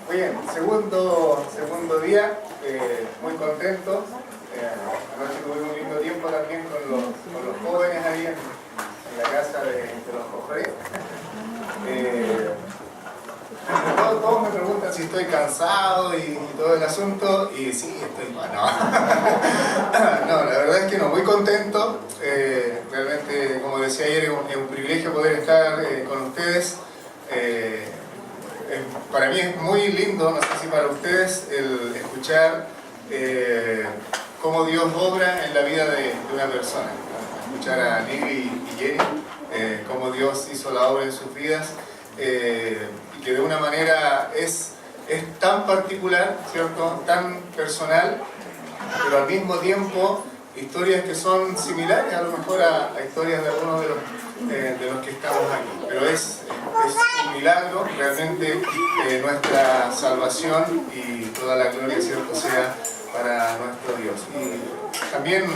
Muy bien, segundo día, muy contento. Anoche tuvimos un lindo tiempo también con los jóvenes ahí en la casa de los Cofrés. Todos me preguntan si estoy cansado y todo el asunto, y sí, estoy bueno. No, la verdad es que no, muy contento. Realmente, como decía ayer, es un privilegio poder estar con ustedes. Para mí es muy lindo, no sé si para ustedes, el escuchar cómo Dios obra en la vida de una persona. Escuchar a Lili y Jenny, cómo Dios hizo la obra en sus vidas, y que de una manera es tan particular, ¿cierto? Tan personal, pero al mismo tiempo historias que son similares a lo mejor a historias de algunos de los que estamos aquí. Pero es un milagro, realmente nuestra salvación, y toda la gloria, ¿cierto?, sea para nuestro Dios. Y también, no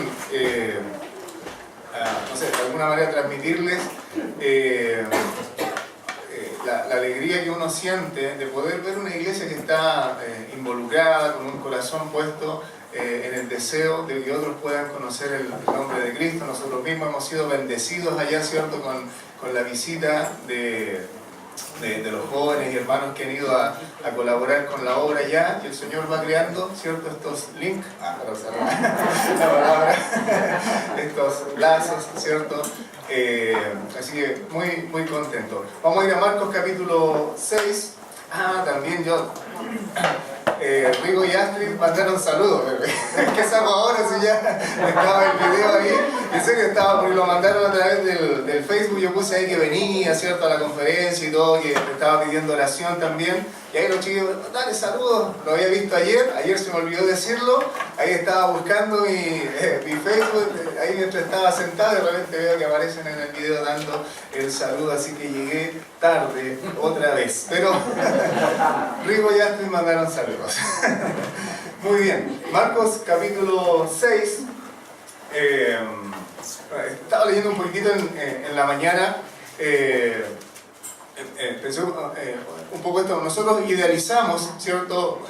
sé, de alguna manera transmitirles la alegría que uno siente de poder ver una iglesia que está involucrada, con un corazón puesto en el deseo de que otros puedan conocer el nombre de Cristo. Nosotros mismos hemos sido bendecidos allá, ¿cierto?, con la visita de los jóvenes y hermanos que han ido a colaborar con la obra allá, y el Señor va creando, ¿cierto?, estos links, para usar la palabra, estos lazos, ¿cierto? Así que muy contento. Vamos a ir a Marcos capítulo 6. También yo, Rigo y Astrid mandaron saludos. ¿Qué saco ahora si ya estaba el video ahí? En serio estaba, porque lo mandaron a través del Facebook. Yo puse ahí que venía, ¿cierto?, a la conferencia y todo, que estaba pidiendo oración también. Y ahí los chicos, dale saludos. Lo había visto ayer se me olvidó decirlo. Ahí estaba buscando mi Facebook, ahí mientras estaba sentado, de repente veo que aparecen en el video dando el saludo, así que llegué tarde otra vez. Pero Rigo y Astrid mandaron saludos. Muy bien, Marcos capítulo 6. Estaba leyendo un poquitito en la mañana. Pensé un poco esto. Nosotros idealizamos, ¿cierto?,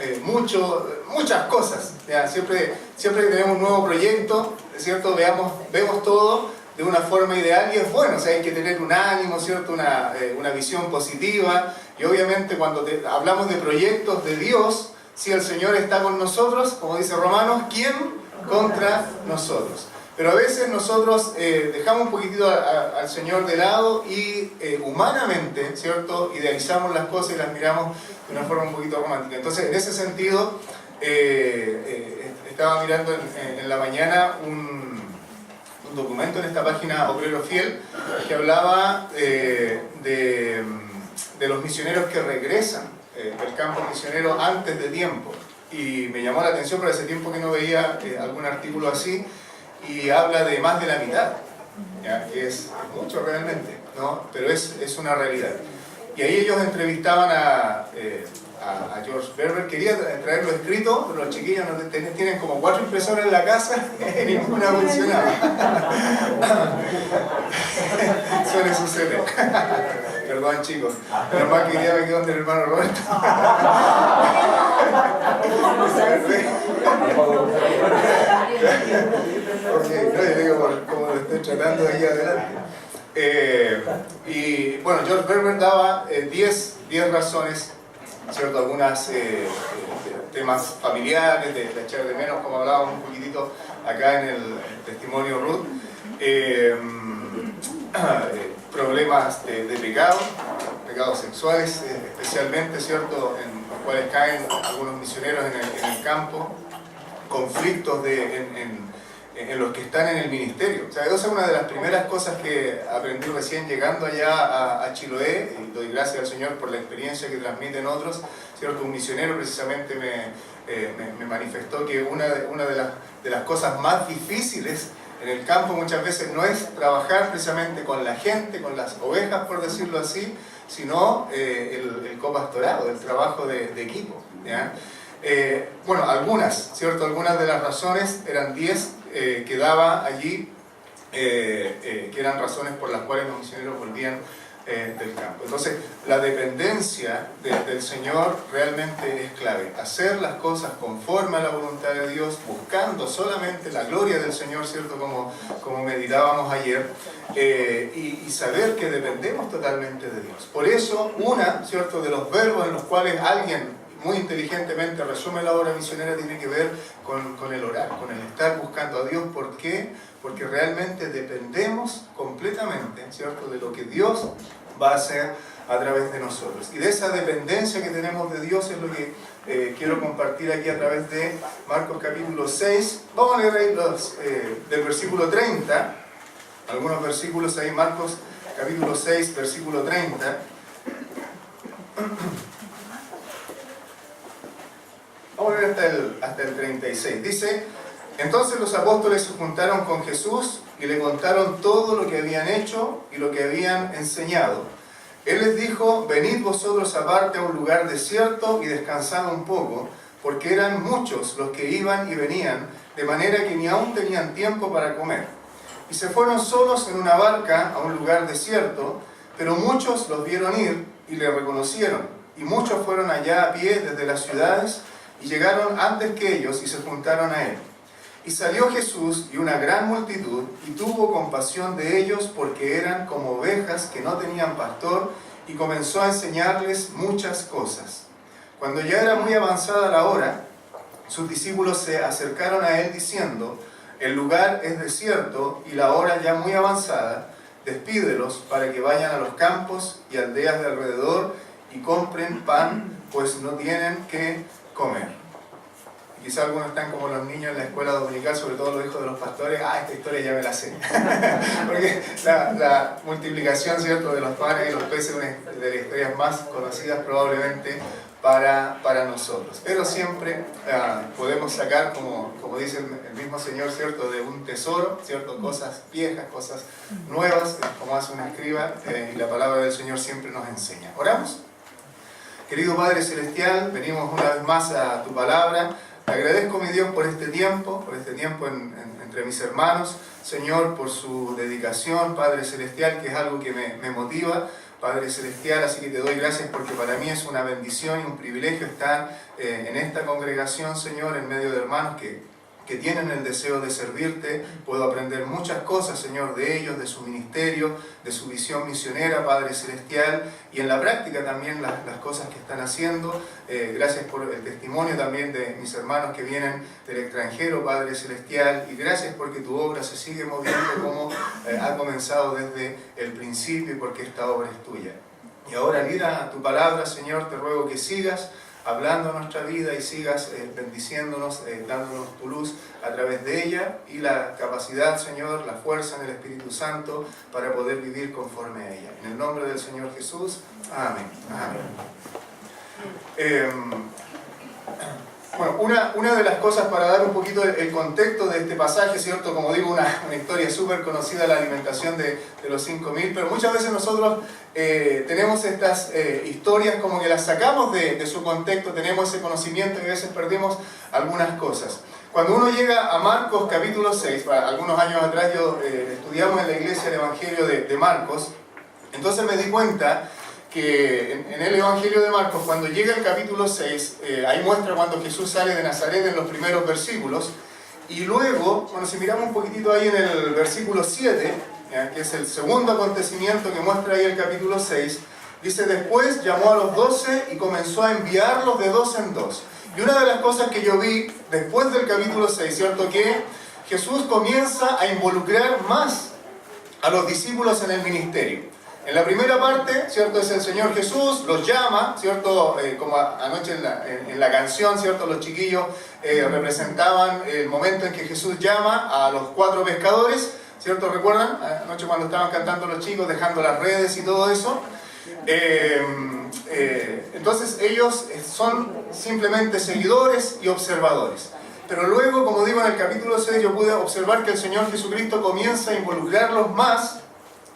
muchas cosas, ¿ya? Siempre que tenemos un nuevo proyecto, ¿cierto?, vemos todo de una forma ideal, y es bueno. O sea, hay que tener un ánimo, ¿cierto?, una visión positiva. Y obviamente cuando hablamos de proyectos de Dios, si el Señor está con nosotros, como dice Romanos, ¿quién contra nosotros? Pero a veces nosotros dejamos un poquitito al Señor de lado y humanamente, ¿cierto?, idealizamos las cosas y las miramos de una forma un poquito romántica. Entonces, en ese sentido, estaba mirando en la mañana un documento en esta página Obrero Fiel que hablaba de los misioneros que regresan del campo misionero antes de tiempo. Y me llamó la atención, pero hace tiempo que no veía algún artículo así. Y habla de más de la mitad, ¿ya?, que es mucho realmente, ¿no? Pero es una realidad. Y ahí ellos entrevistaban a George Berber. Quería traerlo escrito, pero los chiquillos tienen como 4 impresoras en la casa y ninguna funcionaba. Suele suceder. Perdón, chicos, pero más que ya me quedo donde el hermano Roberto. Okay, no, yo digo como lo estoy tratando ahí adelante. Y bueno, George Berber daba 10 razones, ¿cierto?, algunas temas familiares, de echar de menos, como hablábamos un poquitito acá en el testimonio Ruth, problemas de pecados sexuales, especialmente, ¿cierto?, en los cuales caen algunos misioneros en el campo, conflictos en los que están en el ministerio. O sea, esa es una de las primeras cosas que aprendí recién llegando allá a Chiloé, y doy gracias al Señor por la experiencia que transmiten otros, ¿cierto? Un misionero precisamente me manifestó que una de las cosas más difíciles en el campo muchas veces no es trabajar precisamente con la gente, con las ovejas, por decirlo así, sino el copastorado, el trabajo de equipo, ¿ya? Bueno, algunas, ¿cierto? Algunas de las razones eran 10 que daba allí, que eran razones por las cuales los misioneros volvían del campo. Entonces, la dependencia del Señor realmente es clave. Hacer las cosas conforme a la voluntad de Dios, buscando solamente la gloria del Señor, ¿cierto? Como meditábamos ayer, y saber que dependemos totalmente de Dios. Por eso, ¿cierto?, de los verbos en los cuales alguien muy inteligentemente resume la obra misionera tiene que ver con el orar, con el estar buscando a Dios. ¿Por qué? Porque realmente dependemos completamente, ¿cierto?, de lo que Dios va a hacer a través de nosotros. Y de esa dependencia que tenemos de Dios es lo que quiero compartir aquí a través de Marcos capítulo 6. Vamos a leer ahí del versículo 30, algunos versículos ahí, Marcos capítulo 6, versículo 30. Vamos a leer hasta el 36. Dice: entonces los apóstoles se juntaron con Jesús y le contaron todo lo que habían hecho y lo que habían enseñado. Él les dijo: venid vosotros aparte a un lugar desierto y descansad un poco, porque eran muchos los que iban y venían, de manera que ni aún tenían tiempo para comer. Y se fueron solos en una barca a un lugar desierto, pero muchos los vieron ir y le reconocieron, y muchos fueron allá a pie desde las ciudades y llegaron antes que ellos y se juntaron a él. Y salió Jesús y una gran multitud, y tuvo compasión de ellos, porque eran como ovejas que no tenían pastor, y comenzó a enseñarles muchas cosas. Cuando ya era muy avanzada la hora, sus discípulos se acercaron a él diciendo: el lugar es desierto y la hora ya muy avanzada, despídelos para que vayan a los campos y aldeas de alrededor y compren pan, pues no tienen qué comer. Quizá algunos están como los niños en la escuela dominical, sobre todo los hijos de los pastores: esta historia ya me la sé. Porque la multiplicación, ¿cierto?, de los panes y los peces es una de las historias más conocidas probablemente para nosotros. Pero siempre podemos sacar, como dice el mismo Señor, ¿cierto?, de un tesoro, ¿cierto?, cosas viejas, cosas nuevas, como hace un escriba, y la palabra del Señor siempre nos enseña. ¿Oramos? Querido Padre Celestial, venimos una vez más a tu palabra. Te agradezco, mi Dios, por este tiempo entre mis hermanos, Señor, por su dedicación, Padre Celestial, que es algo que me motiva, Padre Celestial, así que te doy gracias porque para mí es una bendición y un privilegio estar en esta congregación, Señor, en medio de hermanos que tienen el deseo de servirte. Puedo aprender muchas cosas, Señor, de ellos, de su ministerio, de su visión misionera, Padre Celestial, y en la práctica también las cosas que están haciendo. Gracias por el testimonio también de mis hermanos que vienen del extranjero, Padre Celestial, y gracias porque tu obra se sigue moviendo como ha comenzado desde el principio, y porque esta obra es tuya. Y ahora, al ir a tu palabra, Señor, te ruego que sigas hablando nuestra vida y sigas bendiciéndonos, dándonos tu luz a través de ella, y la capacidad, Señor, la fuerza en el Espíritu Santo para poder vivir conforme a ella. En el nombre del Señor Jesús, amén. Bueno, una de las cosas, para dar un poquito el contexto de este pasaje, ¿cierto? Como digo, una historia súper conocida, la alimentación de los 5.000, pero muchas veces nosotros tenemos estas historias como que las sacamos de su contexto, tenemos ese conocimiento y a veces perdemos algunas cosas. Cuando uno llega a Marcos capítulo 6, algunos años atrás estudiamos en la iglesia el Evangelio de Marcos, entonces me di cuenta que en el Evangelio de Marcos, cuando llega el capítulo 6, ahí muestra cuando Jesús sale de Nazaret en los primeros versículos, y luego, bueno, si miramos un poquitito ahí en el versículo 7, que es el segundo acontecimiento que muestra ahí el capítulo 6, dice: después llamó a los 12 y comenzó a enviarlos de dos en dos. Y una de las cosas que yo vi después del capítulo 6, ¿cierto?, que Jesús comienza a involucrar más a los discípulos en el ministerio. En la primera parte, ¿cierto?, es el Señor Jesús, los llama, ¿cierto?, como anoche en la canción, ¿cierto?, los chiquillos representaban el momento en que Jesús llama a los 4 pescadores, ¿cierto? ¿Recuerdan? Anoche cuando estaban cantando los chicos, dejando las redes y todo eso. Entonces ellos son simplemente seguidores y observadores. Pero luego, como digo, en el capítulo 6 yo pude observar que el Señor Jesucristo comienza a involucrarlos más.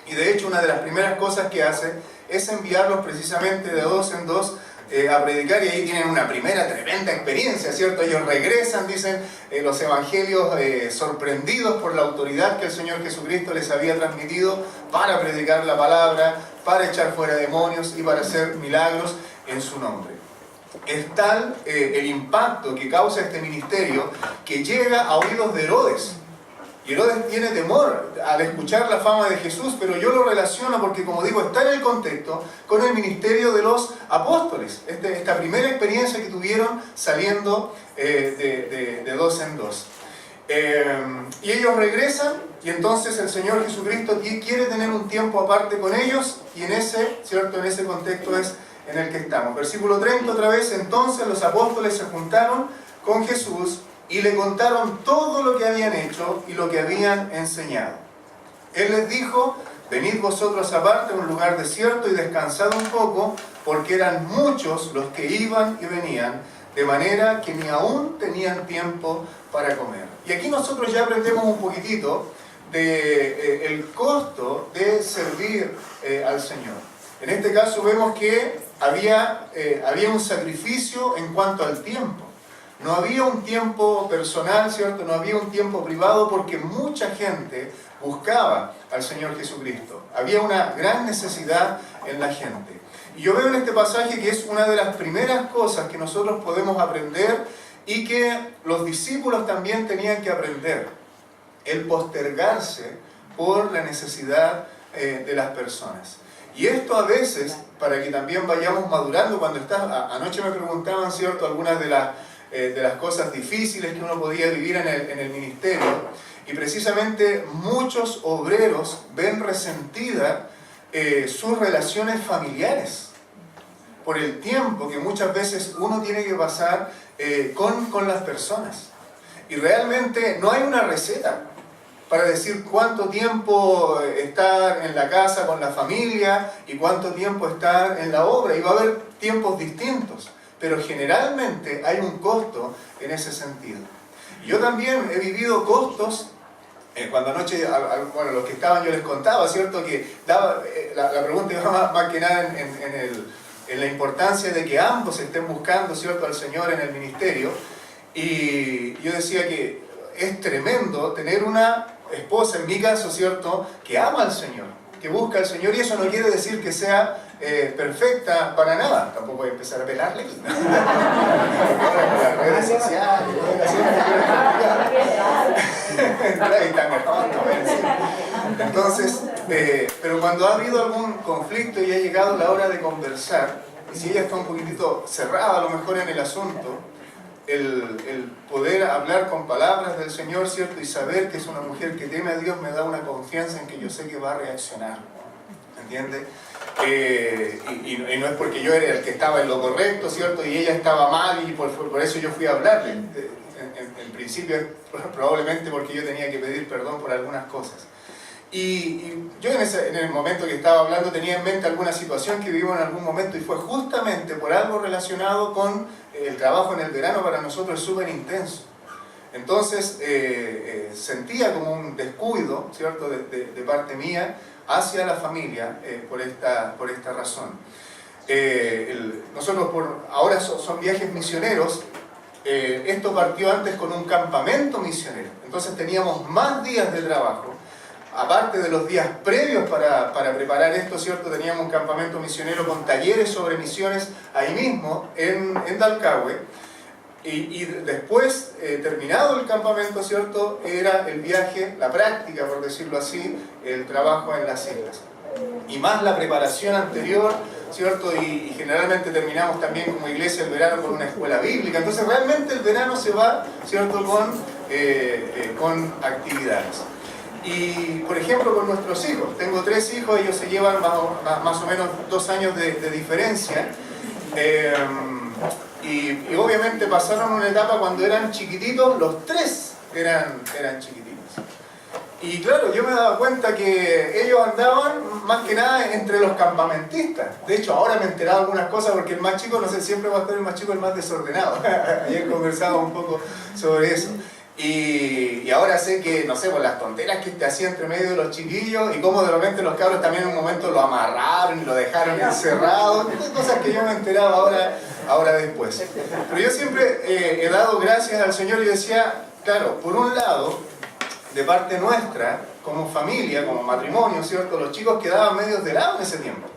Y de hecho una de las primeras cosas que hace es enviarlos precisamente de dos en dos a predicar, y ahí tienen una primera tremenda experiencia, ¿cierto? Ellos regresan, dicen los evangelios, sorprendidos por la autoridad que el Señor Jesucristo les había transmitido para predicar la palabra, para echar fuera demonios y para hacer milagros en su nombre. Es tal el impacto que causa este ministerio que llega a oídos de Herodes. Y Herodes tiene temor al escuchar la fama de Jesús, pero yo lo relaciono porque, como digo, está en el contexto con el ministerio de los apóstoles. Esta primera experiencia que tuvieron saliendo de dos en dos. Y ellos regresan, y entonces el Señor Jesucristo quiere tener un tiempo aparte con ellos, y en ese contexto es en el que estamos. Versículo 30 otra vez: entonces los apóstoles se juntaron con Jesús y le contaron todo lo que habían hecho y lo que habían enseñado. Él les dijo: venid vosotros aparte a un lugar desierto y descansad un poco, porque eran muchos los que iban y venían, de manera que ni aún tenían tiempo para comer. Y aquí nosotros ya aprendemos un poquitito del costo de servir al Señor. En este caso vemos que había un sacrificio en cuanto al tiempo. No había un tiempo personal, ¿cierto? No había un tiempo privado, porque mucha gente buscaba al Señor Jesucristo. Había una gran necesidad en la gente. Y yo veo en este pasaje que es una de las primeras cosas que nosotros podemos aprender y que los discípulos también tenían que aprender: el postergarse por la necesidad de las personas. Y esto a veces, para que también vayamos madurando, anoche me preguntaban, ¿cierto?, algunas de las cosas difíciles que uno podía vivir en el ministerio, y precisamente muchos obreros ven resentida sus relaciones familiares por el tiempo que muchas veces uno tiene que pasar con las personas. Y realmente no hay una receta para decir cuánto tiempo estar en la casa con la familia y cuánto tiempo estar en la obra. Y va a haber tiempos distintos, pero generalmente hay un costo en ese sentido. Y yo también he vivido costos, cuando anoche, bueno, los que estaban yo les contaba, ¿cierto?, que daba, la pregunta iba más que nada en la importancia de que ambos estén buscando, ¿cierto?, al Señor en el ministerio. Y yo decía que es tremendo tener una esposa, en mi caso, ¿cierto?, que ama al Señor, que busca al Señor, y eso no quiere decir que sea perfecta para nada. Tampoco voy a empezar a pelarle aquí, ¿no? Las redes sociales, entonces, pero cuando ha habido algún conflicto y ha llegado la hora de conversar, y si ella está un poquitito cerrada a lo mejor en el asunto, el poder hablar con palabras del Señor, ¿cierto?, y saber que es una mujer que teme a Dios, me da una confianza en que yo sé que va a reaccionar, ¿entiende? Y no es porque yo era el que estaba en lo correcto, ¿cierto?, y ella estaba mal, y por eso yo fui a hablarle. En principio, probablemente porque yo tenía que pedir perdón por algunas cosas. Y yo en el momento que estaba hablando tenía en mente alguna situación que vivimos en algún momento, y fue justamente por algo relacionado con el trabajo en el verano. Para nosotros es súper intenso. Entonces sentía como un descuido, ¿cierto?, de parte mía hacia la familia por esta razón. Nosotros ahora son viajes misioneros. Esto partió antes con un campamento misionero. Entonces teníamos más días de trabajo. Aparte de los días previos para preparar esto, ¿cierto?, teníamos un campamento misionero con talleres sobre misiones ahí mismo, en Dalcahue. Y después, terminado el campamento, ¿cierto?, era el viaje, la práctica, por decirlo así, el trabajo en las islas. Y más la preparación anterior, ¿cierto? Y generalmente terminamos también como iglesia el verano con una escuela bíblica. Entonces realmente el verano se va, ¿cierto?, con actividades. Y, por ejemplo, con nuestros hijos. Tengo 3 hijos, ellos se llevan más o menos 2 años de diferencia. Y obviamente pasaron una etapa cuando eran chiquititos, los 3 eran chiquititos. Y claro, yo me daba cuenta que ellos andaban más que nada entre los campamentistas. De hecho, ahora me he enterado de algunas cosas, porque el más chico, no sé, siempre va a estar el más chico, el más desordenado. Ayer conversaba un poco sobre eso. Y ahora sé que, no sé, por las tonteras que te hacía entre medio de los chiquillos y cómo de repente los cabros también en un momento lo amarraron y lo dejaron encerrado. Cosas que yo me enteraba ahora después. Pero yo siempre he dado gracias al Señor y decía, claro, por un lado, de parte nuestra, como familia, como matrimonio, ¿cierto? Los chicos quedaban medios de lado en ese tiempo.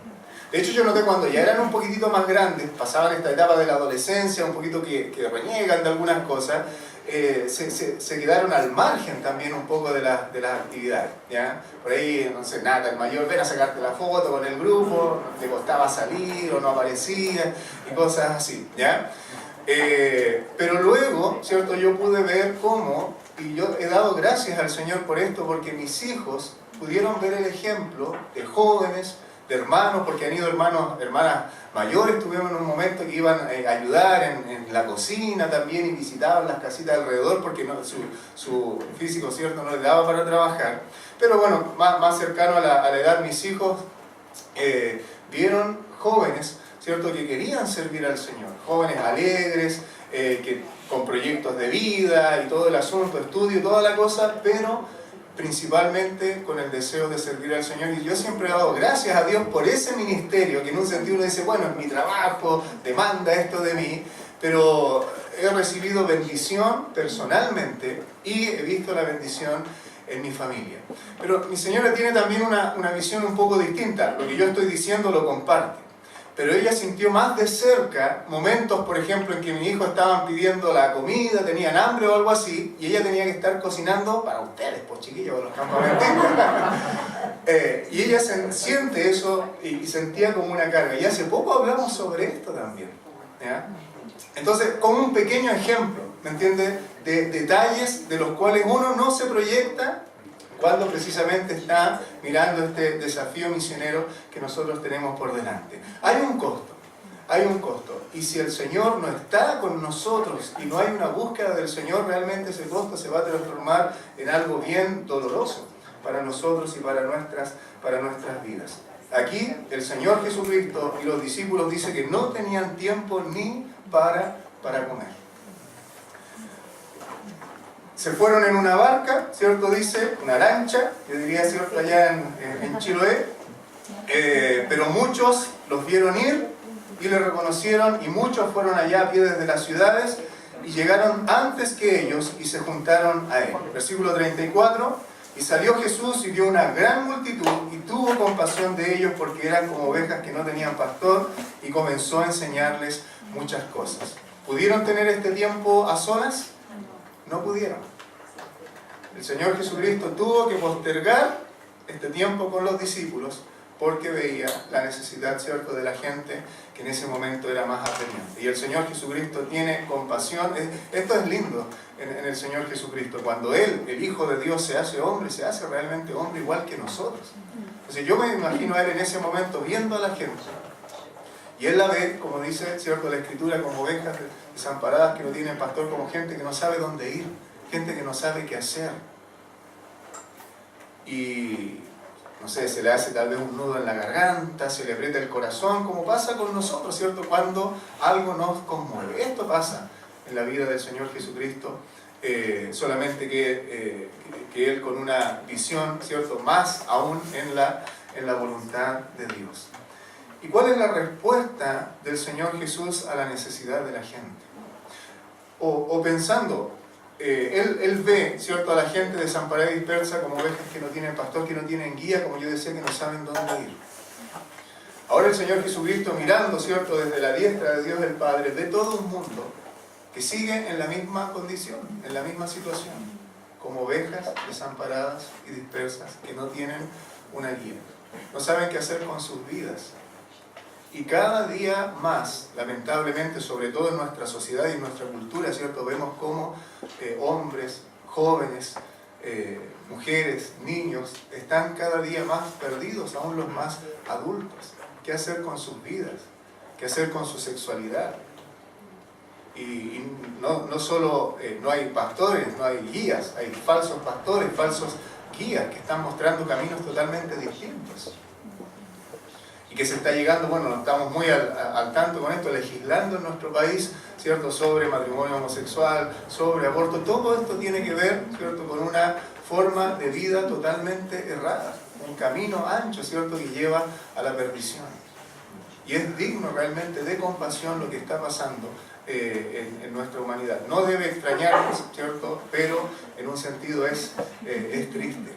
De hecho, yo noté cuando ya eran un poquitito más grandes, pasaban esta etapa de la adolescencia, un poquito que reniegan de algunas cosas, se quedaron al margen también un poco de las actividades, ¿ya? Por ahí, no sé, nada, el mayor ven a sacarte la foto con el grupo, te costaba salir o no aparecía y cosas así, ¿ya? Pero luego, ¿cierto? Yo pude ver cómo, y yo he dado gracias al Señor por esto, porque mis hijos pudieron ver el ejemplo de jóvenes, de hermanos, porque han ido hermanas mayores, tuvieron en un momento que iban a ayudar en la cocina también y visitaban las casitas alrededor porque no, su físico, ¿cierto?, no les daba para trabajar. Pero bueno, más cercano a la edad, mis hijos vieron jóvenes, ¿cierto?, que querían servir al Señor, jóvenes alegres, con proyectos de vida y todo el asunto, estudio, toda la cosa, pero principalmente con el deseo de servir al Señor. Y yo siempre he dado gracias a Dios por ese ministerio, que en un sentido uno dice, bueno, es mi trabajo, demanda esto de mí, pero he recibido bendición personalmente y he visto la bendición en mi familia. Pero mi señora tiene también una visión un poco distinta. Lo que yo estoy diciendo lo comparte. Pero ella sintió más de cerca momentos, por ejemplo, en que mi hijo estaban pidiendo la comida, tenían hambre o algo así, y ella tenía que estar cocinando para ustedes, pues chiquillos, de los campamentistas. Y ella siente eso y sentía como una carga. Y hace poco hablamos sobre esto también, ¿ya? Entonces, como un pequeño ejemplo, ¿me entiendes?, de detalles de los cuales uno no se proyecta cuando precisamente está mirando este desafío misionero que nosotros tenemos por delante. Hay un costo. Y si el Señor no está con nosotros y no hay una búsqueda del Señor, realmente ese costo se va a transformar en algo bien doloroso para nosotros y para nuestras vidas. Aquí el Señor Jesucristo y los discípulos dicen que no tenían tiempo ni para comer. Se fueron en una barca, ¿cierto? Dice, una lancha, yo diría, ¿cierto?, allá en Chiloé, pero muchos los vieron ir y le reconocieron, y muchos fueron allá a pie desde las ciudades y llegaron antes que ellos y se juntaron a él. Versículo 34, y salió Jesús y vio una gran multitud y tuvo compasión de ellos porque eran como ovejas que no tenían pastor, y comenzó a enseñarles muchas cosas. ¿Pudieron tener este tiempo a solas? No pudieron. El Señor Jesucristo tuvo que postergar este tiempo con los discípulos porque veía la necesidad, ¿cierto?, de la gente que en ese momento era más apremiante. Y el Señor Jesucristo tiene compasión. Esto es lindo en el Señor Jesucristo. Cuando Él, el Hijo de Dios, se hace hombre, se hace realmente hombre igual que nosotros. Entonces yo me imagino a Él en ese momento viendo a la gente. Y Él la ve, como dice, ¿cierto?, la Escritura, como ovejas desamparadas que no tienen pastor, como gente que no sabe dónde ir, gente que no sabe qué hacer. Y, no sé, se le hace tal vez un nudo en la garganta, se le aprieta el corazón, como pasa con nosotros, ¿cierto?, cuando algo nos conmueve. Esto pasa en la vida del Señor Jesucristo, solamente que Él con una visión, ¿cierto?, más aún en la voluntad de Dios. ¿Y cuál es la respuesta del Señor Jesús a la necesidad de la gente? O pensando, Él ve, ¿cierto?, a la gente desamparada y dispersa como ovejas que no tienen pastor, que no tienen guía, como yo decía, que no saben dónde ir. Ahora el Señor Jesucristo, mirando, ¿cierto?, desde la diestra de Dios el Padre, ve todo un mundo que sigue en la misma condición, en la misma situación, como ovejas desamparadas y dispersas que no tienen una guía. No saben qué hacer con sus vidas. Y cada día más, lamentablemente, sobre todo en nuestra sociedad y en nuestra cultura, ¿cierto?, vemos cómo hombres, jóvenes, mujeres, niños, están cada día más perdidos, aún los más adultos. ¿Qué hacer con sus vidas? ¿Qué hacer con su sexualidad? Y no solo no hay pastores, no hay guías, hay falsos pastores, falsos guías que están mostrando caminos totalmente distintos. y que se está llegando, bueno, no estamos muy al tanto con esto, legislando en nuestro país, ¿cierto?, sobre matrimonio homosexual, sobre aborto. Todo esto tiene que ver, ¿cierto?, con una forma de vida totalmente errada, un camino ancho, ¿cierto?, que lleva a la perdición. Y es digno realmente de compasión lo que está pasando en nuestra humanidad. No debe extrañarnos, ¿cierto?, pero en un sentido es triste.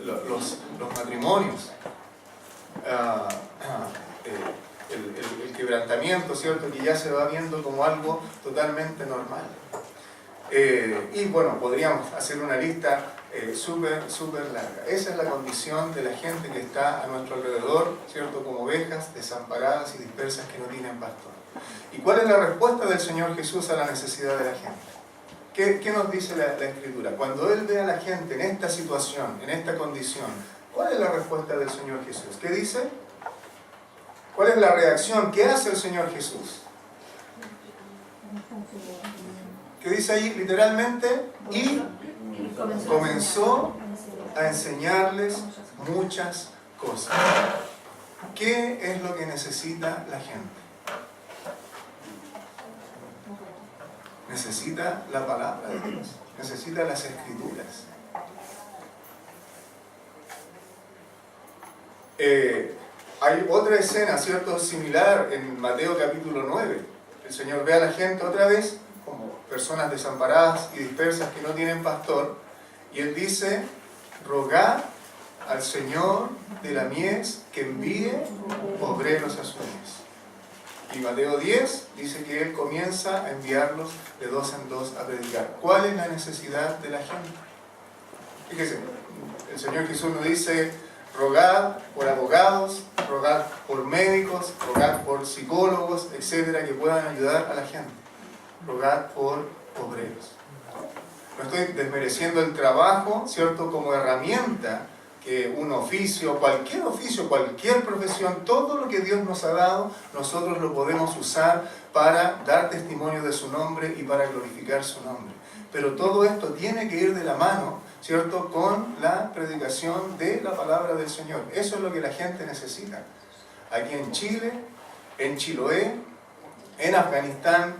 Los matrimonios, el quebrantamiento, ¿cierto?, que ya se va viendo como algo totalmente normal. Y bueno, podríamos hacer una lista súper larga. Esa es la condición de la gente que está a nuestro alrededor, ¿cierto?, como ovejas desamparadas y dispersas que no tienen pastor. ¿Y cuál es la respuesta del Señor Jesús a la necesidad de la gente? ¿Qué nos dice la Escritura? Cuando Él ve a la gente en esta situación, en esta condición, ¿cuál es la respuesta del Señor Jesús? ¿Qué dice? ¿Cuál es la reacción? ¿Qué hace el Señor Jesús? ¿Qué dice ahí literalmente? Y comenzó a enseñarles muchas cosas. ¿Qué es lo que necesita la gente? Necesita la palabra de Dios, necesita las Escrituras. Hay otra escena, ¿cierto?, similar en Mateo capítulo 9. El Señor ve a la gente otra vez como personas desamparadas y dispersas que no tienen pastor, y Él dice: rogad al Señor de la mies que envíe obreros a su mies. Y Mateo 10 dice que Él comienza a enviarlos de 2 en 2 a predicar. ¿Cuál es la necesidad de la gente? Fíjese, el Señor Jesús nos dice: rogad por abogados, rogad por médicos, rogad por psicólogos, etcétera, que puedan ayudar a la gente. Rogad por obreros. No estoy desmereciendo el trabajo, ¿cierto?, como herramienta, que un oficio, cualquier profesión, todo lo que Dios nos ha dado, nosotros lo podemos usar para dar testimonio de su nombre y para glorificar su nombre. Pero todo esto tiene que ir de la mano, ¿cierto?, con la predicación de la palabra del Señor. Eso es lo que la gente necesita. Aquí en Chile, en Chiloé, en Afganistán,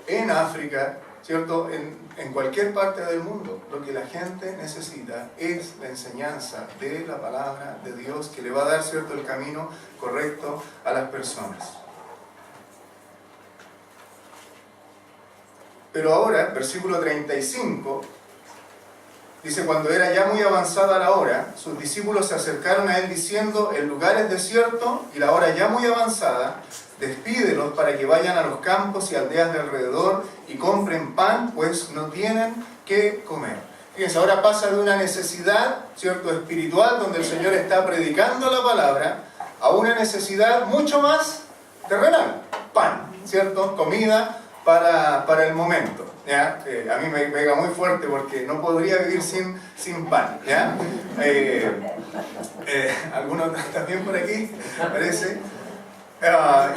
en África, ¿cierto?, en cualquier parte del mundo, lo que la gente necesita es la enseñanza de la palabra de Dios, que le va a dar, ¿cierto?, el camino correcto a las personas. Pero ahora, versículo 35, dice: cuando era ya muy avanzada la hora, sus discípulos se acercaron a Él diciendo: el lugar es desierto y la hora ya muy avanzada, despídelos para que vayan a los campos y aldeas de alrededor y compren pan, pues no tienen qué comer. Fíjense, ahora pasa de una necesidad, ¿cierto?, espiritual, donde el Señor está predicando la palabra, a una necesidad mucho más terrenal: pan, ¿cierto?, comida para el momento, ¿ya? A mí me pega muy fuerte porque no podría vivir sin pan, ¿ya? Algunos también por aquí, parece.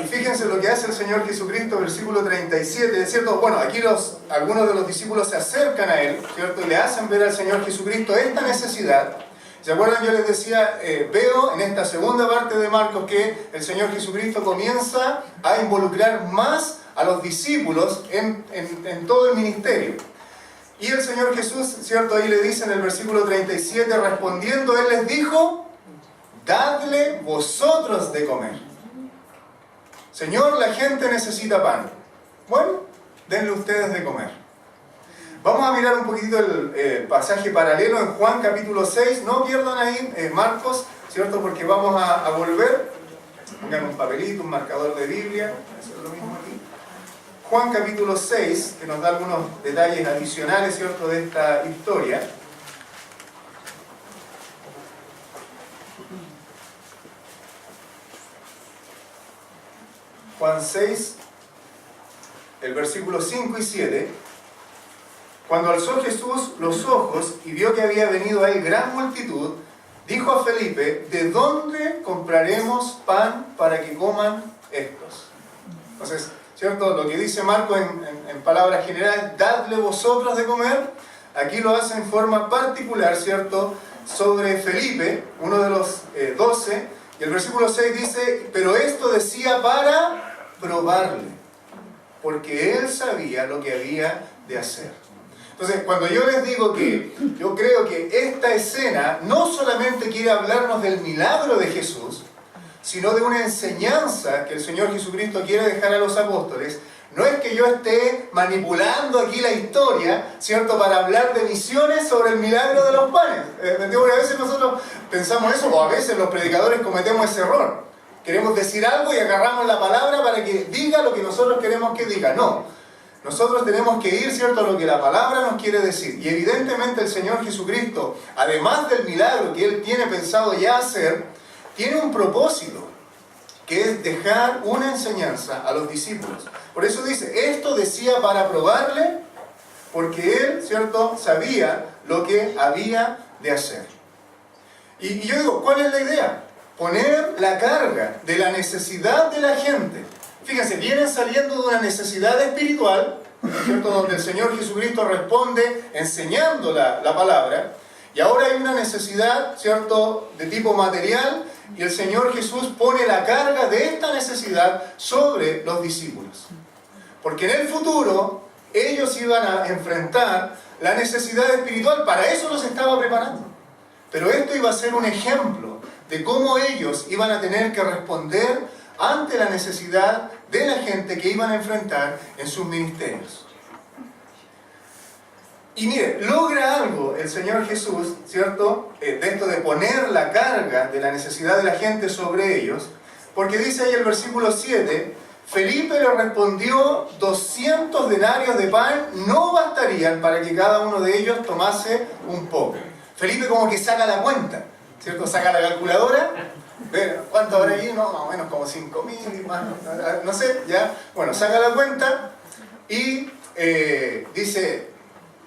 Y fíjense lo que hace el Señor Jesucristo, versículo 37, es cierto. Bueno, aquí algunos de los discípulos se acercan a Él, ¿cierto?, y le hacen ver al Señor Jesucristo esta necesidad. ¿Se acuerdan? Yo les decía, veo en esta segunda parte de Marcos que el Señor Jesucristo comienza a involucrar más a los discípulos en todo el ministerio. Y el Señor Jesús, ¿cierto?, ahí le dice en el versículo 37, respondiendo, Él les dijo: dadle vosotros de comer. Señor, la gente necesita pan. Bueno, denle ustedes de comer. Vamos a mirar un poquitito el pasaje paralelo en Juan capítulo 6. No pierdan ahí Marcos, ¿cierto?, porque vamos a volver. Pongan un papelito, un marcador de Biblia. Eso es lo mismo aquí. Juan capítulo 6, que nos da algunos detalles adicionales, ¿cierto?, de esta historia. Juan 6, el versículo 5 y 7. Cuando alzó Jesús los ojos y vio que había venido a él gran multitud, dijo a Felipe: ¿de dónde compraremos pan para que coman estos? Entonces, ¿cierto?, lo que dice Marco en palabras generales, dadle vosotros de comer, aquí lo hace en forma particular, ¿cierto?, sobre Felipe, uno de los 12, Y el versículo 6 dice, pero esto decía para probarle, porque él sabía lo que había de hacer. Entonces, cuando yo les digo que yo creo que esta escena no solamente quiere hablarnos del milagro de Jesús, sino de una enseñanza que el Señor Jesucristo quiere dejar a los apóstoles. No es que yo esté manipulando aquí la historia, ¿cierto?, para hablar de visiones sobre el milagro de los panes. A veces nosotros pensamos eso, o a veces los predicadores cometemos ese error. Queremos decir algo y agarramos la palabra para que diga lo que nosotros queremos que diga. No, nosotros tenemos que ir, ¿cierto?, a lo que la palabra nos quiere decir. Y evidentemente el Señor Jesucristo, además del milagro que Él tiene pensado ya hacer, tiene un propósito, que es dejar una enseñanza a los discípulos. Por eso dice, esto decía para probarle, porque Él, ¿cierto?, sabía lo que había de hacer. Y yo digo, ¿cuál es la idea? Poner la carga de la necesidad de la gente. Fíjense, vienen saliendo de una necesidad espiritual, ¿cierto?, donde el Señor Jesucristo responde enseñando la palabra, y ahora hay una necesidad, ¿cierto?, de tipo material, y el Señor Jesús pone la carga de esta necesidad sobre los discípulos. Porque en el futuro ellos iban a enfrentar la necesidad espiritual, para eso los estaba preparando. Pero esto iba a ser un ejemplo de cómo ellos iban a tener que responder ante la necesidad de la gente que iban a enfrentar en sus ministerios. Y mire, logra algo el Señor Jesús, ¿cierto?, de esto de poner la carga de la necesidad de la gente sobre ellos, porque dice ahí el versículo 7, Felipe le respondió, 200 denarios de pan no bastarían para que cada uno de ellos tomase un poco. Felipe como que saca la cuenta, ¿cierto? Saca la calculadora, ¿cuánto habrá ahí? No, más o menos como 5.000, más, no sé, ya. Bueno, saca la cuenta y dice,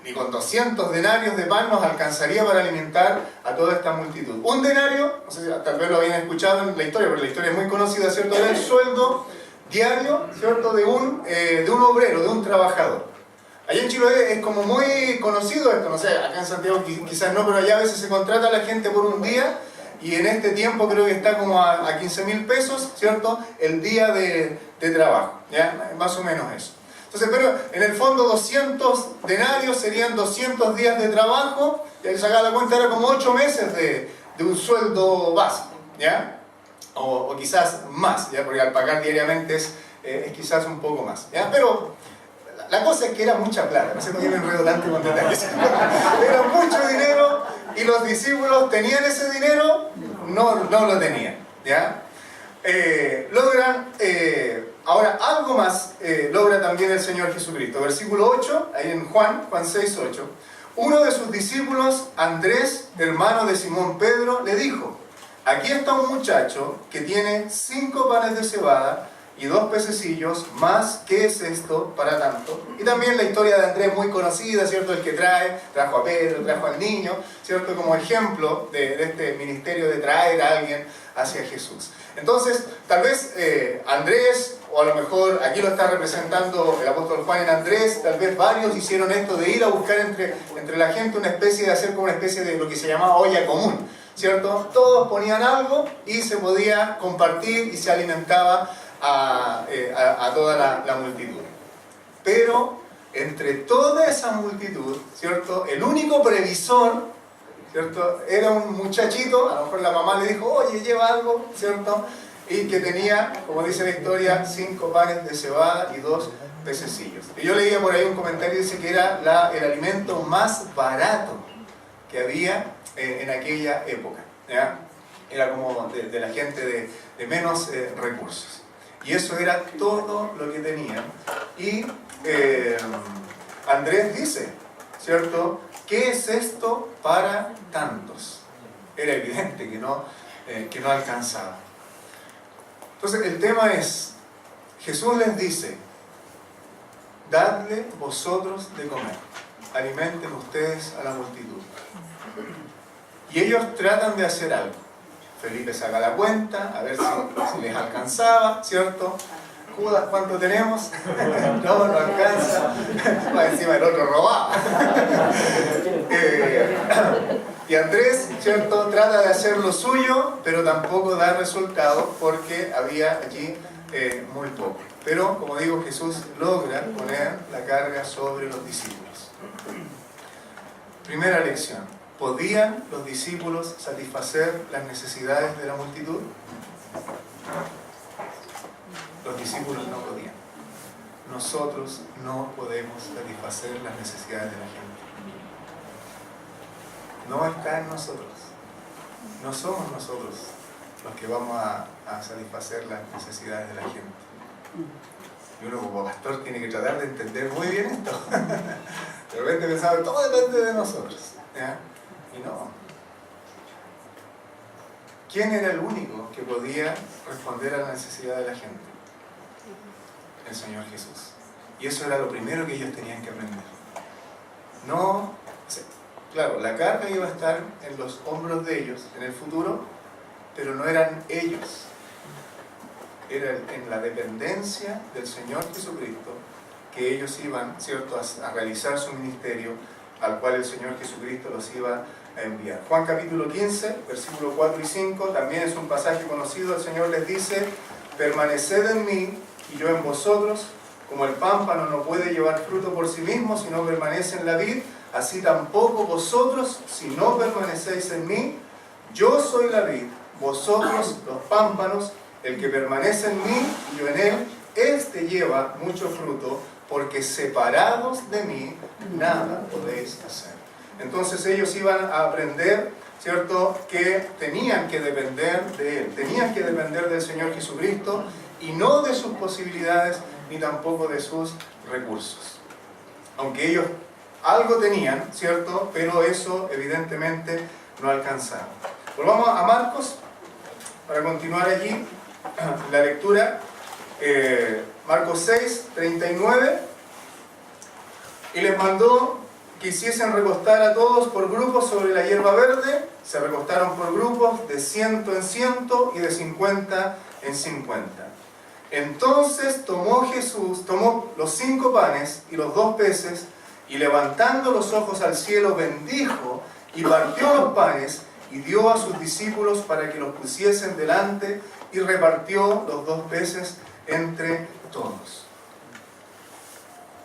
ni con 200 denarios de pan nos alcanzaría para alimentar a toda esta multitud. Un denario, no sé si tal vez lo habían escuchado en la historia, pero la historia es muy conocida, ¿cierto? Era el sueldo diario, ¿cierto?, de un obrero, de un trabajador. Allá en Chiloé es como muy conocido esto, no sé, acá en Santiago quizás no, pero allá a veces se contrata a la gente por un día, y en este tiempo creo que está como a 15.000 pesos, ¿cierto?, el día de trabajo, ¿ya? Más o menos eso. Entonces, pero en el fondo 200 denarios serían 200 días de trabajo, y al sacar la cuenta era como 8 meses de un sueldo básico, ¿ya? O quizás más, ¿ya? Porque al pagar diariamente es quizás un poco más, ¿ya? Pero la cosa es que era mucha plata, no sé por qué me enredo tanto con detalles. Era mucho dinero, y los discípulos tenían ese dinero, no lo tenían, ¿ya? Ahora algo más logra también el Señor Jesucristo. Versículo 8, ahí en Juan 6, 8. Uno de sus discípulos, Andrés, hermano de Simón Pedro, le dijo, aquí está un muchacho que tiene 5 panes de cebada y 2 pececillos, más, ¿qué es esto para tanto? Y también la historia de Andrés muy conocida, ¿cierto? El que trajo a Pedro, trajo al niño, ¿cierto? Como ejemplo de este ministerio de traer a alguien hacia Jesús. Entonces, tal vez Andrés, o a lo mejor aquí lo está representando el apóstol Juan en Andrés, tal vez varios hicieron esto de ir a buscar entre la gente una especie de hacer como una especie de lo que se llamaba olla común, ¿cierto? Todos ponían algo y se podía compartir y se alimentaba a toda la multitud. Pero entre toda esa multitud, ¿cierto?, el único previsor, ¿cierto?, era un muchachito, a lo mejor la mamá le dijo, oye, lleva algo, ¿cierto?, y que tenía, como dice la historia, 5 panes de cebada y 2 pececillos. Y yo leía por ahí un comentario que dice que era el alimento más barato que había en aquella época, ¿ya? Era como de la gente de menos recursos. Y eso era todo lo que tenían. Y Andrés dice, ¿cierto?, ¿qué es esto para tantos? Era evidente que no alcanzaba. Entonces el tema es, Jesús les dice, dadle vosotros de comer, alimenten ustedes a la multitud. Y ellos tratan de hacer algo. Felipe saca la cuenta, a ver si les alcanzaba, ¿cierto? Judas, ¿cuánto tenemos? No alcanza. Encima el otro robaba. Y Andrés, ¿cierto?, trata de hacer lo suyo, pero tampoco da resultado porque había allí muy poco. Pero, como digo, Jesús logra poner la carga sobre los discípulos. Primera lección. ¿Podían los discípulos satisfacer las necesidades de la multitud? Los discípulos no podían. Nosotros no podemos satisfacer las necesidades de la gente. No está en nosotros. No somos nosotros los que vamos a satisfacer las necesidades de la gente. Y uno como pastor tiene que tratar de entender muy bien esto. De repente pensaba que todo depende de nosotros, ¿ya? Y no. ¿Quién era el único que podía responder a la necesidad de la gente? El Señor Jesús. Y eso era lo primero que ellos tenían que aprender. No, claro, la carga iba a estar en los hombros de ellos en el futuro, pero no eran ellos. Era en la dependencia del Señor Jesucristo que ellos iban, ¿cierto?, a realizar su ministerio, al cual el Señor Jesucristo los iba a enviar. Juan capítulo 15, versículos 4 y 5, también es un pasaje conocido. El Señor les dice: permaneced en mí y yo en vosotros, como el pámpano no puede llevar fruto por sí mismo si no permanece en la vid, así tampoco vosotros si no permanecéis en mí. Yo soy la vid, vosotros los pámpanos. El que permanece en mí y yo en él, éste lleva mucho fruto, porque separados de mí nada podéis hacer. Entonces ellos iban a aprender, ¿cierto?, que tenían que depender de Él, tenían que depender del Señor Jesucristo y no de sus posibilidades ni tampoco de sus recursos. Aunque ellos algo tenían, ¿cierto?, pero eso evidentemente no alcanzaba. Volvamos a Marcos para continuar allí la lectura. Marcos 6, 39. Y les mandó que hiciesen recostar a todos por grupos sobre la hierba verde. Se recostaron por grupos de 100 en 100 y de 50 en 50. Entonces tomó los 5 panes y los 2 peces, y levantando los ojos al cielo bendijo y partió los panes y dio a sus discípulos para que los pusiesen delante, y repartió los 2 peces entre todos.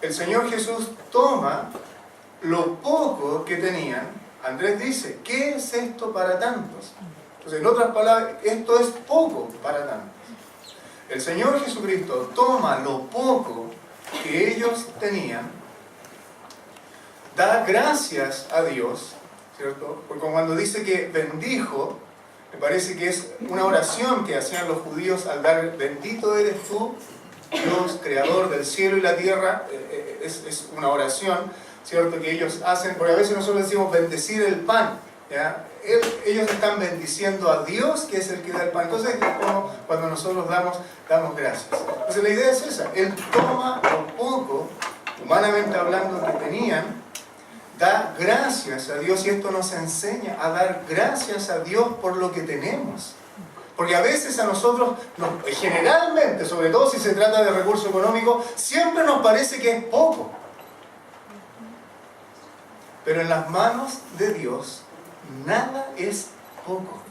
El Señor Jesús toma lo poco que tenían. Andrés dice: ¿qué es esto para tantos? Entonces, en otras palabras, esto es poco para tantos. El Señor Jesucristo toma lo poco que ellos tenían, da gracias a Dios, ¿cierto? Porque cuando dice que bendijo, me parece que es una oración que hacían los judíos al dar: bendito eres tú, Dios, creador del cielo y la tierra. Es una oración, ¿cierto?, que ellos hacen, porque a veces nosotros decimos bendecir el pan, ¿ya? Ellos están bendiciendo a Dios, que es el que da el pan. Entonces es como cuando nosotros damos gracias. Entonces la idea es esa: Él toma lo poco, humanamente hablando, que tenían, da gracias a Dios, y esto nos enseña a dar gracias a Dios por lo que tenemos. Porque a veces a nosotros, generalmente, sobre todo si se trata de recurso económico, siempre nos parece que es poco. Pero en las manos de Dios, nada es poco.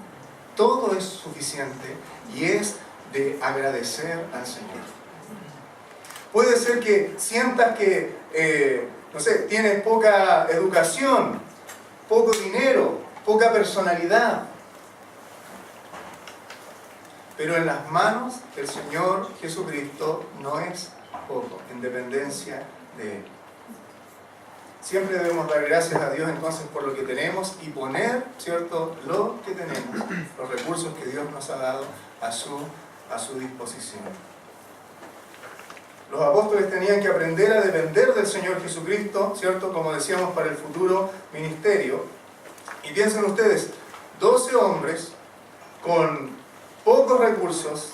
Todo es suficiente y es de agradecer al Señor. Puede ser que sientas que, no sé, tienes poca educación, poco dinero, poca personalidad. Pero en las manos del Señor Jesucristo no es poco, en dependencia de Él. Siempre debemos dar gracias a Dios entonces por lo que tenemos y poner, ¿cierto?, lo que tenemos, los recursos que Dios nos ha dado a su disposición. Los apóstoles tenían que aprender a depender del Señor Jesucristo, ¿cierto?, como decíamos, para el futuro ministerio. Y piensen ustedes, 12 hombres con pocos recursos,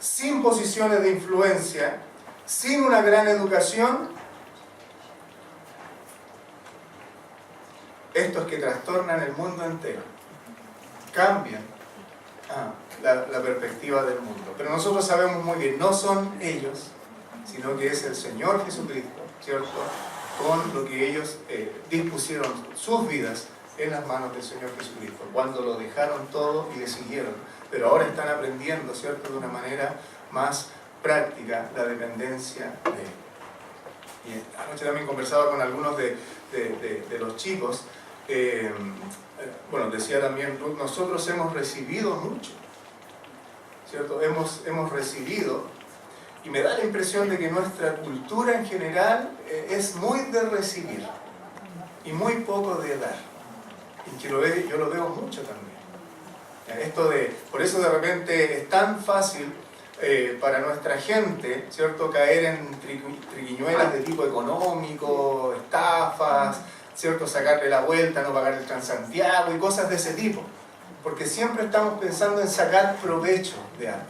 sin posiciones de influencia, sin una gran educación, estos que trastornan el mundo entero, cambian la perspectiva del mundo. Pero nosotros sabemos muy bien, no son ellos, sino que es el Señor Jesucristo, ¿cierto?, con lo que ellos dispusieron sus vidas en las manos del Señor Jesucristo, cuando lo dejaron todo y le siguieron, pero ahora están aprendiendo, ¿cierto?, de una manera más práctica la dependencia de Él. Y anoche también conversaba con algunos de los chicos, bueno, decía también Ruth, nosotros hemos recibido mucho, ¿cierto? Hemos recibido, y me da la impresión de que nuestra cultura en general es muy de recibir y muy poco de dar, y que yo lo veo mucho también. Por eso de repente es tan fácil para nuestra gente, ¿cierto?, caer en triquiñuelas de tipo económico, estafas, ¿cierto?, sacarle la vuelta, no pagar el Transantiago y cosas de ese tipo, porque siempre estamos pensando en sacar provecho de algo.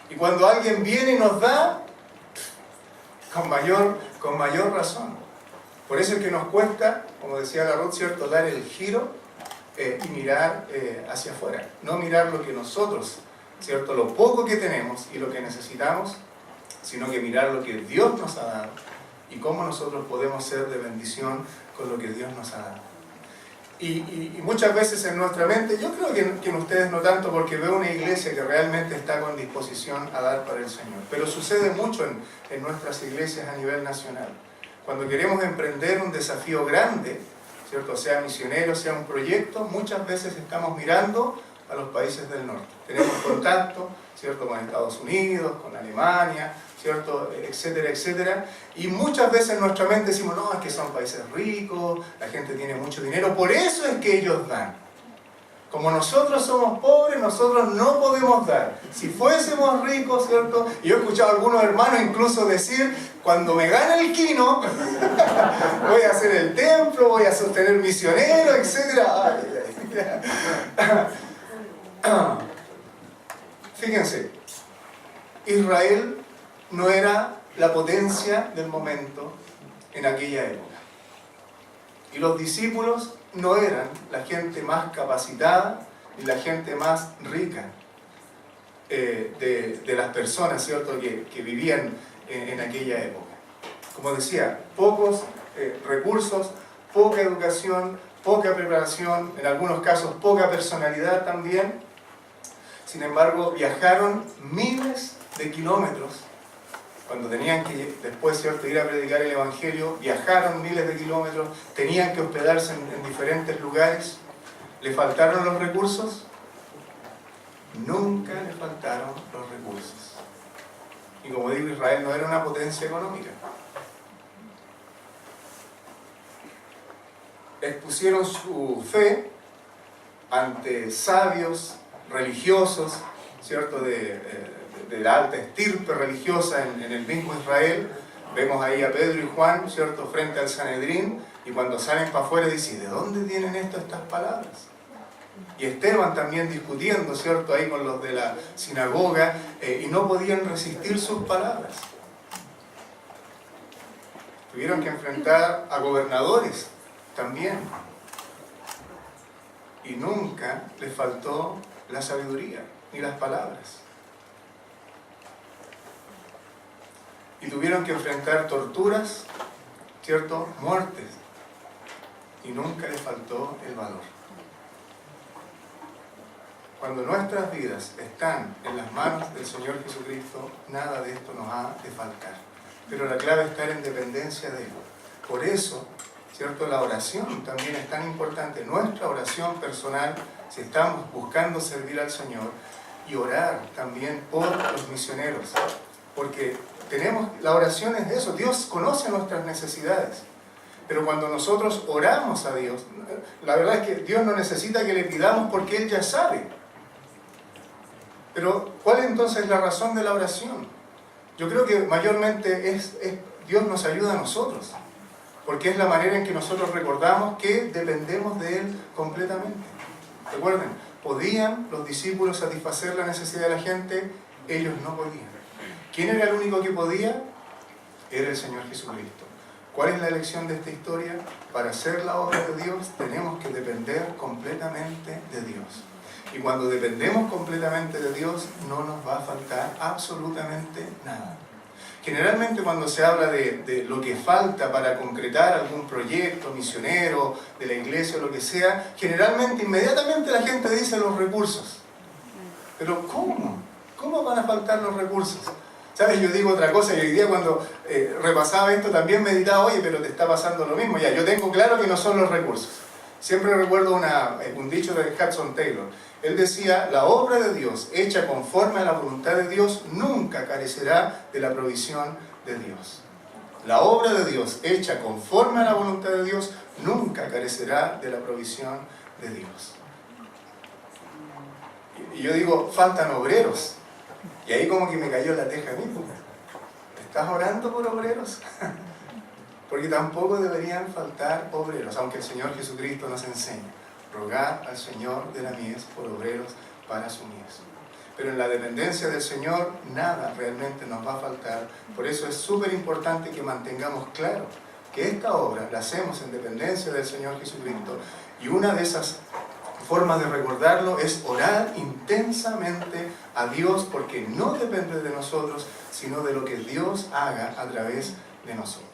Y cuando alguien viene y nos da, con mayor razón. Por eso es que nos cuesta, como decía la Ruth, ¿cierto?, dar el giro y mirar hacia afuera, no mirar lo que nosotros, ¿cierto?, lo poco que tenemos y lo que necesitamos, sino que mirar lo que Dios nos ha dado y cómo nosotros podemos ser de bendición con lo que Dios nos ha dado. Y muchas veces en nuestra mente, yo creo que en ustedes no tanto, porque veo una iglesia que realmente está con disposición a dar para el Señor, pero sucede mucho en nuestras iglesias a nivel nacional. Cuando queremos emprender un desafío grande, ¿cierto?, sea misionero, sea un proyecto, muchas veces estamos mirando a los países del norte. Tenemos contacto, ¿cierto?, con Estados Unidos, con Alemania, ¿cierto?, etcétera, etcétera. Y muchas veces en nuestra mente decimos, no, es que son países ricos, la gente tiene mucho dinero, por eso es que ellos dan. Como nosotros somos pobres, nosotros no podemos dar. Si fuésemos ricos, ¿cierto? Y yo he escuchado a algunos hermanos incluso decir, cuando me gane el quino, voy a hacer el templo, voy a sostener misioneros, etcétera. Fíjense, Israel no era la potencia del momento en aquella época. Y los discípulos no eran la gente más capacitada ni la gente más rica de las personas, ¿cierto?, que vivían en aquella época. Como decía, pocos recursos, poca educación, poca preparación, en algunos casos poca personalidad también. Sin embargo, viajaron miles de kilómetros. Cuando tenían que después, ¿cierto?, ir a predicar el Evangelio, viajaron miles de kilómetros, tenían que hospedarse en diferentes lugares. ¿Le faltaron los recursos? Nunca le faltaron los recursos. Y como digo, Israel no era una potencia económica. Expusieron su fe ante sabios religiosos, ¿cierto?, de la alta estirpe religiosa en el mismo Israel. Vemos ahí a Pedro y Juan, ¿cierto?, frente al Sanedrín, y cuando salen para afuera dicen, ¿de dónde tienen estas palabras? Y Esteban también discutiendo, ¿cierto?, ahí con los de la sinagoga, y no podían resistir sus palabras. Tuvieron que enfrentar a gobernadores también. Y nunca les faltó la sabiduría ni las palabras. Y tuvieron que enfrentar torturas, ¿cierto?, muertes. Y nunca les faltó el valor. Cuando nuestras vidas están en las manos del Señor Jesucristo, nada de esto nos ha de faltar. Pero la clave está en dependencia de Él. Por eso, ¿cierto?, la oración también es tan importante. Nuestra oración personal, si estamos buscando servir al Señor, y orar también por los misioneros. Porque la oración es eso, Dios conoce nuestras necesidades. Pero cuando nosotros oramos a Dios, la verdad es que Dios no necesita que le pidamos porque Él ya sabe. Pero, ¿cuál es entonces la razón de la oración? Yo creo que mayormente Dios nos ayuda a nosotros. Porque es la manera en que nosotros recordamos que dependemos de Él completamente. Recuerden, ¿podían los discípulos satisfacer la necesidad de la gente? Ellos no podían. ¿Quién era el único que podía? Era el Señor Jesucristo. ¿Cuál es la lección de esta historia? Para hacer la obra de Dios tenemos que depender completamente de Dios. Y cuando dependemos completamente de Dios no nos va a faltar absolutamente nada. Generalmente cuando se habla de lo que falta para concretar algún proyecto misionero de la iglesia o lo que sea, generalmente inmediatamente la gente dice los recursos. Pero ¿cómo? ¿Cómo van a faltar los recursos? ¿Sabes? Yo digo otra cosa y hoy día cuando repasaba esto también meditaba, oye, pero te está pasando lo mismo. Ya, yo tengo claro que no son los recursos. Siempre recuerdo un dicho de Hudson Taylor. Él decía, la obra de Dios hecha conforme a la voluntad de Dios nunca carecerá de la provisión de Dios. La obra de Dios hecha conforme a la voluntad de Dios nunca carecerá de la provisión de Dios. Y yo digo, faltan obreros. Y ahí como que me cayó la teja a mí. ¿Estás orando por obreros? Porque tampoco deberían faltar obreros, aunque el Señor Jesucristo nos enseña. Rogar al Señor de la mies por obreros para su mies. Pero en la dependencia del Señor nada realmente nos va a faltar. Por eso es súper importante que mantengamos claro que esta obra la hacemos en dependencia del Señor Jesucristo. Y una de esas formas de recordarlo es orar intensamente a Dios, porque no depende de nosotros, sino de lo que Dios haga a través de nosotros.